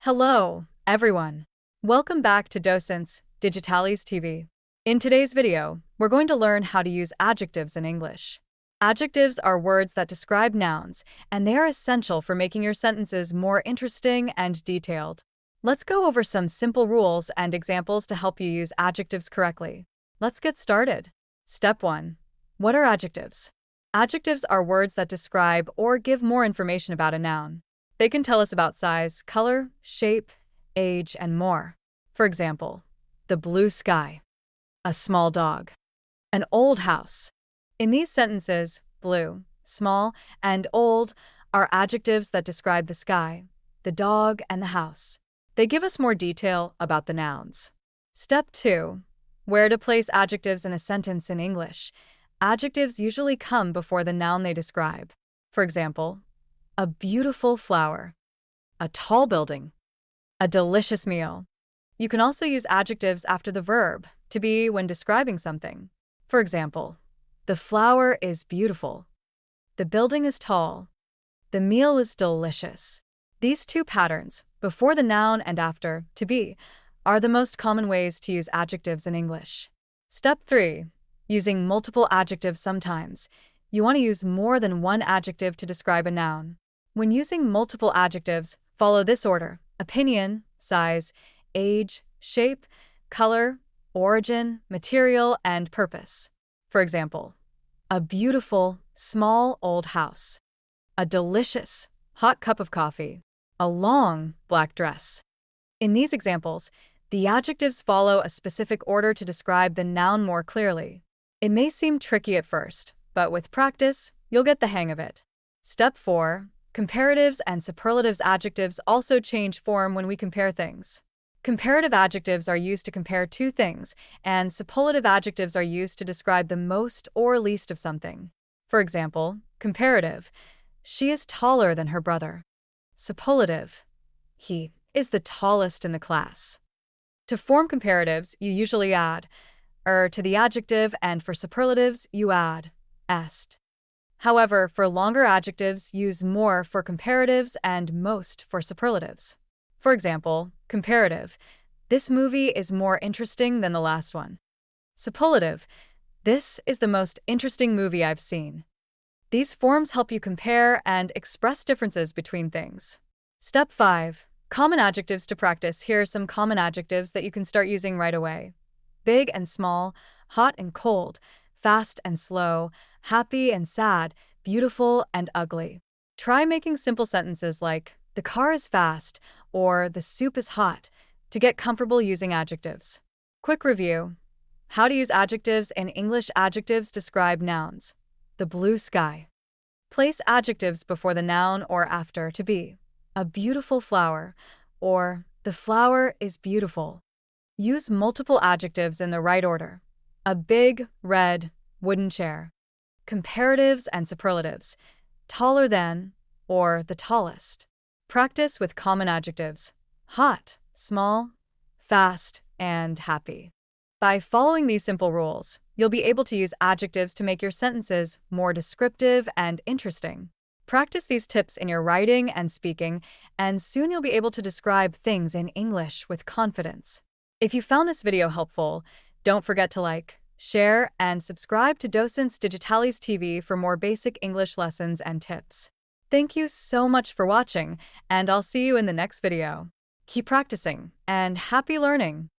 Hello, everyone. Welcome back to Docents Digitalis TV. In today's video, we're going to learn how to use adjectives in English. Adjectives are words that describe nouns, and they are essential for making your sentences more interesting and detailed. Let's go over some simple rules and examples to help you use adjectives correctly. Let's get started. Step 1. What are adjectives? Adjectives are words that describe or give more information about a noun. They can tell us about size, color, shape, age, and more. For example, the blue sky, a small dog, an old house. In these sentences, blue, small, and old are adjectives that describe the sky, the dog, and the house. They give us more detail about the nouns. Step 2. Where to place adjectives in a sentence in English. Adjectives usually come before the noun they describe. For example, a beautiful flower, a tall building, a delicious meal. You can also use adjectives after the verb, to be, when describing something. For example, the flower is beautiful, the building is tall, the meal is delicious. These two patterns, before the noun and after, to be, are the most common ways to use adjectives in English. Step 3. Using multiple adjectives sometimes. You want to use more than one adjective to describe a noun. When using multiple adjectives, follow this order: opinion, size, age, shape, color, origin, material, and purpose. For example, a beautiful, small old house, a delicious, hot cup of coffee, a long, black dress. In these examples, the adjectives follow a specific order to describe the noun more clearly. It may seem tricky at first, but with practice, you'll get the hang of it. Step 4. Comparatives and superlatives. Adjectives also change form when we compare things. Comparative adjectives are used to compare two things, and superlative adjectives are used to describe the most or least of something. For example, comparative: she is taller than her brother. Superlative: he is the tallest in the class. To form comparatives, you usually add to the adjective, and for superlatives, you add est. However, for longer adjectives, use more for comparatives and most for superlatives. For example, comparative: this movie is more interesting than the last one. Superlative: this is the most interesting movie I've seen. These forms help you compare and express differences between things. Step 5. Common adjectives to practice. Here are some common adjectives that you can start using right away. Big and small, hot and cold, fast and slow, happy and sad, beautiful and ugly. Try making simple sentences like, the car is fast, or the soup is hot, to get comfortable using adjectives. Quick review. How to use adjectives in English. Adjectives describe nouns. The blue sky. Place adjectives before the noun or after, to be, a beautiful flower, or the flower is beautiful. Use multiple adjectives in the right order. A big, red, wooden chair. Comparatives and superlatives: taller than, or the tallest. Practice with common adjectives: hot, small, fast, and happy. By following these simple rules, you'll be able to use adjectives to make your sentences more descriptive and interesting. Practice these tips in your writing and speaking, and soon you'll be able to describe things in English with confidence. If you found this video helpful, don't forget to like, share, and subscribe to Docents Digitalis TV for more basic English lessons and tips. Thank you so much for watching, and I'll see you in the next video. Keep practicing, and happy learning!